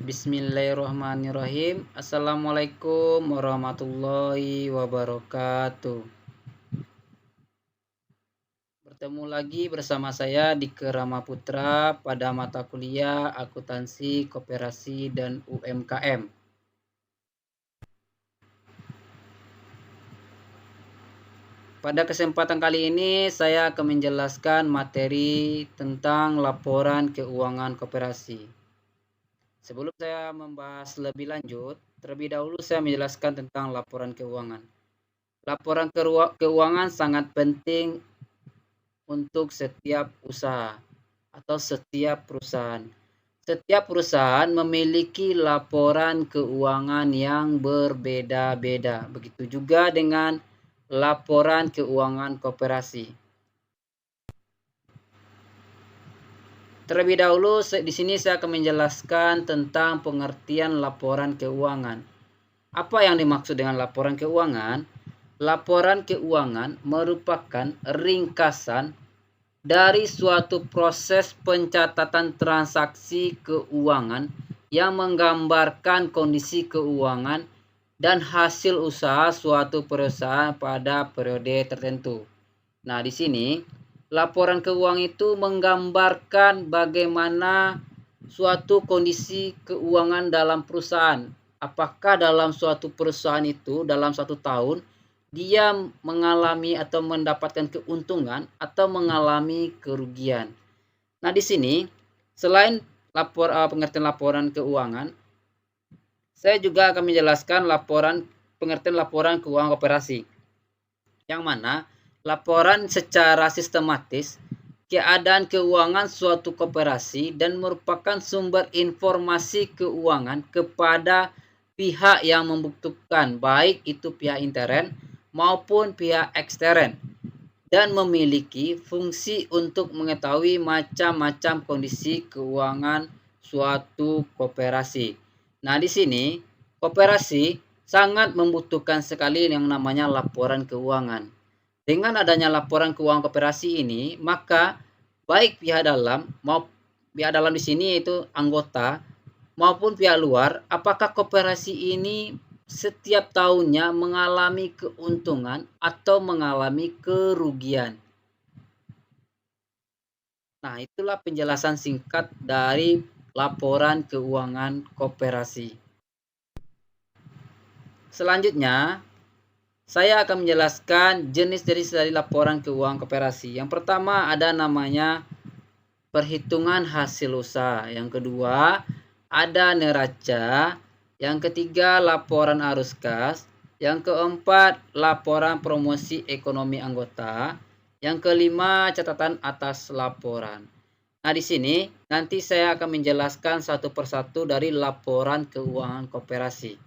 Bismillahirrahmanirrahim. Assalamualaikum warahmatullahi wabarakatuh. Bertemu lagi bersama saya Dike Rama Putra pada mata kuliah Akuntansi, Koperasi, dan UMKM. Pada kesempatan kali ini saya akan menjelaskan materi tentang laporan keuangan koperasi. Sebelum saya membahas lebih lanjut, terlebih dahulu saya menjelaskan tentang laporan keuangan. Laporan keuangan sangat penting untuk setiap usaha atau setiap perusahaan. Setiap perusahaan memiliki laporan keuangan yang berbeda-beda. Begitu juga dengan laporan keuangan koperasi. Terlebih dahulu di sini saya akan menjelaskan tentang pengertian laporan keuangan. Apa yang dimaksud dengan laporan keuangan? Laporan keuangan merupakan ringkasan dari suatu proses pencatatan transaksi keuangan yang menggambarkan kondisi keuangan dan hasil usaha suatu perusahaan pada periode tertentu. Nah, di sini laporan keuangan itu menggambarkan bagaimana suatu kondisi keuangan dalam perusahaan. Apakah dalam suatu perusahaan itu dalam satu tahun dia mengalami atau mendapatkan keuntungan atau mengalami kerugian. Nah, di sini selain pengertian laporan keuangan, saya juga akan menjelaskan pengertian laporan keuangan koperasi. Yang mana laporan secara sistematis keadaan keuangan suatu koperasi dan merupakan sumber informasi keuangan kepada pihak yang membutuhkan, baik itu pihak intern maupun pihak ekstern, dan memiliki fungsi untuk mengetahui macam-macam kondisi keuangan suatu koperasi. Nah, di sini koperasi sangat membutuhkan sekali yang namanya laporan keuangan. Dengan adanya laporan keuangan koperasi ini, maka baik pihak dalam di sini yaitu anggota maupun pihak luar, apakah koperasi ini setiap tahunnya mengalami keuntungan atau mengalami kerugian. Nah, itulah penjelasan singkat dari laporan keuangan koperasi. Selanjutnya, saya akan menjelaskan jenis-jenis dari laporan keuangan koperasi. Yang pertama ada namanya perhitungan hasil usaha. Yang kedua ada neraca. Yang ketiga laporan arus kas. Yang keempat laporan promosi ekonomi anggota. Yang kelima catatan atas laporan. Nah, di sini nanti saya akan menjelaskan satu persatu dari laporan keuangan koperasi.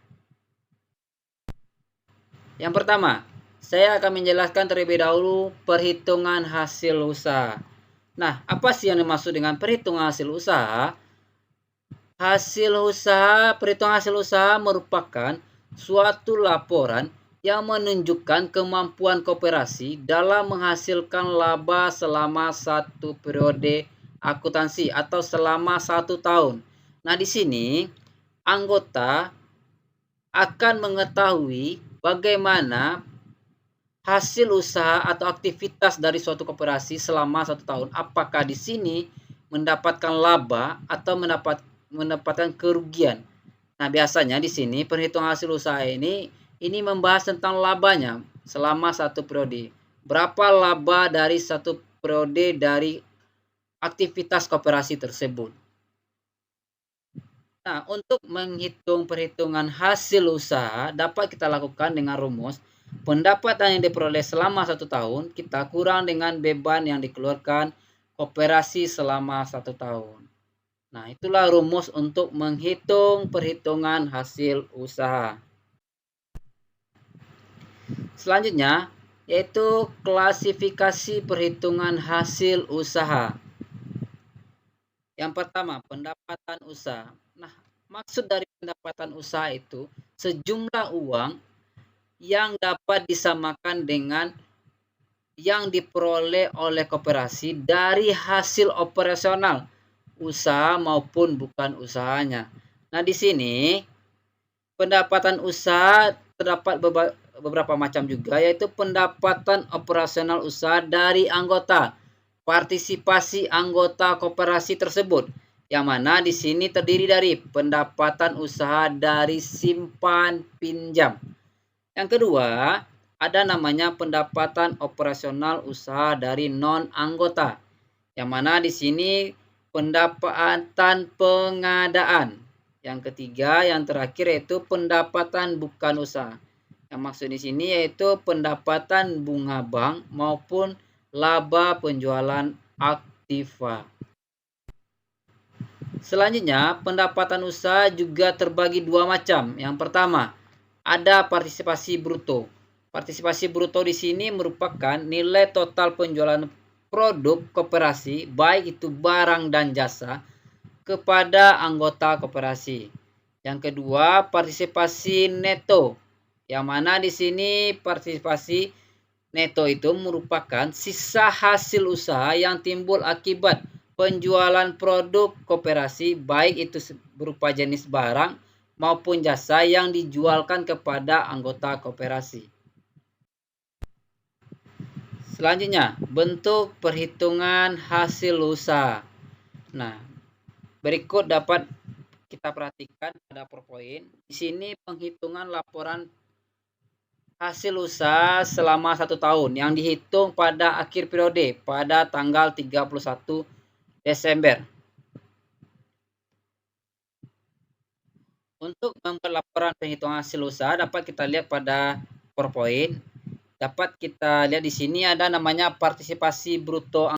Yang pertama, saya akan menjelaskan terlebih dahulu perhitungan hasil usaha. Nah, apa sih yang dimaksud dengan perhitungan hasil usaha? Perhitungan hasil usaha merupakan suatu laporan yang menunjukkan kemampuan koperasi dalam menghasilkan laba selama satu periode akuntansi atau selama 1 tahun. Nah, di sini anggota akan mengetahui bagaimana hasil usaha atau aktivitas dari suatu koperasi selama 1 tahun. Apakah di sini mendapatkan laba atau mendapatkan kerugian. Nah, biasanya di sini perhitungan hasil usaha ini membahas tentang labanya selama 1 periode. Berapa laba dari 1 periode dari aktivitas koperasi tersebut. Nah, untuk menghitung perhitungan hasil usaha dapat kita lakukan dengan rumus pendapatan yang diperoleh selama 1 tahun kita kurang dengan beban yang dikeluarkan koperasi selama 1 tahun. Nah, itulah rumus untuk menghitung perhitungan hasil usaha. Selanjutnya yaitu klasifikasi perhitungan hasil usaha. Yang pertama, pendapatan usaha. Nah, maksud dari pendapatan usaha itu sejumlah uang yang dapat disamakan dengan yang diperoleh oleh koperasi dari hasil operasional usaha maupun bukan usahanya. Nah, di sini pendapatan usaha terdapat beberapa macam juga, yaitu pendapatan operasional usaha dari anggota, partisipasi anggota koperasi tersebut, yang mana di sini terdiri dari pendapatan usaha dari simpan pinjam. Yang kedua, ada namanya pendapatan operasional usaha dari non-anggota, yang mana di sini pendapatan pengadaan. Yang ketiga, yang terakhir yaitu pendapatan bukan usaha. Yang maksud di sini yaitu pendapatan bunga bank maupun laba penjualan aktiva. Selanjutnya, pendapatan usaha juga terbagi dua macam. Yang pertama, ada partisipasi bruto. Partisipasi bruto di sini merupakan nilai total penjualan produk koperasi, baik itu barang dan jasa, kepada anggota koperasi. Yang kedua, partisipasi neto. Yang mana di sini partisipasi neto itu merupakan sisa hasil usaha yang timbul akibat penjualan produk koperasi, baik itu berupa jenis barang maupun jasa yang dijualkan kepada anggota koperasi. Selanjutnya, bentuk perhitungan hasil usaha. Nah, berikut dapat kita perhatikan pada PowerPoint. Di sini penghitungan laporan hasil usaha selama 1 tahun yang dihitung pada akhir periode pada tanggal 31 Desember. Untuk membuat laporan penghitungan hasil usaha dapat kita lihat pada PowerPoint. Dapat kita lihat di sini ada namanya partisipasi bruto